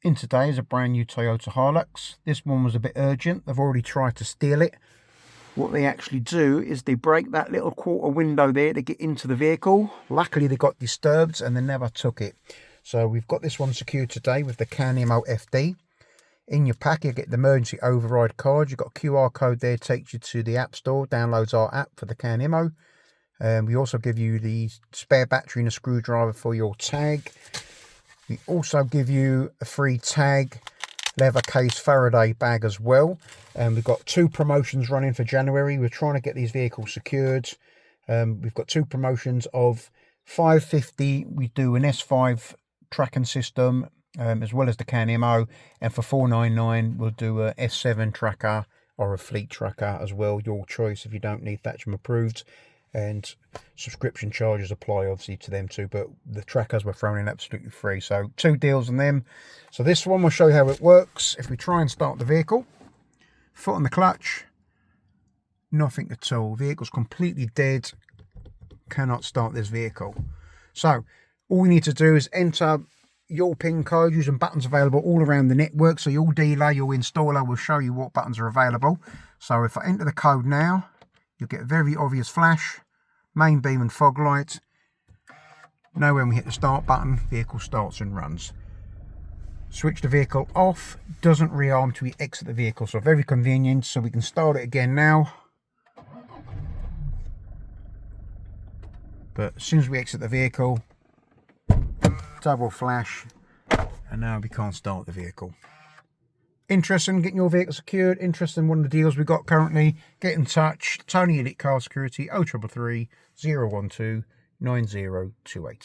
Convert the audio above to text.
In today is a brand new Toyota Hilux. This one was a bit urgent. They've already tried to steal it. What they actually do is they break that little quarter window there to get into the vehicle. Luckily they got disturbed and they never took it. So we've got this one secured today with the immo-fd. In your pack you get the emergency override card. You've got a QR code there, takes you to the app store, downloads our app for the immo. We also give you the spare battery and a screwdriver for your tag. We also give you a free tag, leather case Faraday bag as well. We've got two promotions running for January. We're trying to get these vehicles secured. We've got two promotions of $5.50. We do an S5 tracking system as well as the immo, and for $4.99 we'll do a S7 tracker or a fleet tracker as well. Your choice if you don't need Thatcham approved. And subscription charges apply obviously to them too, but the trackers were thrown in absolutely free. So two deals on them. So this one will show you how it works. If we try and start the vehicle, foot on the clutch, nothing at all. Vehicle's completely dead, cannot start this vehicle. So all we need to do is enter your PIN code using buttons available all around the network. So your dealer, your installer will show you what buttons are available. So if I enter the code now, you'll get a very obvious flash, main beam and fog light. Know when we hit the start button, vehicle starts and runs. Switch the vehicle off, doesn't rearm till we exit the vehicle, so very convenient. So we can start it again now. But as soon as we exit the vehicle, double flash, and now we can't start the vehicle. Interested in getting your vehicle secured, interested in one of the deals we've got currently, get in touch. Tony Elite Car Security, 0333 012 9028.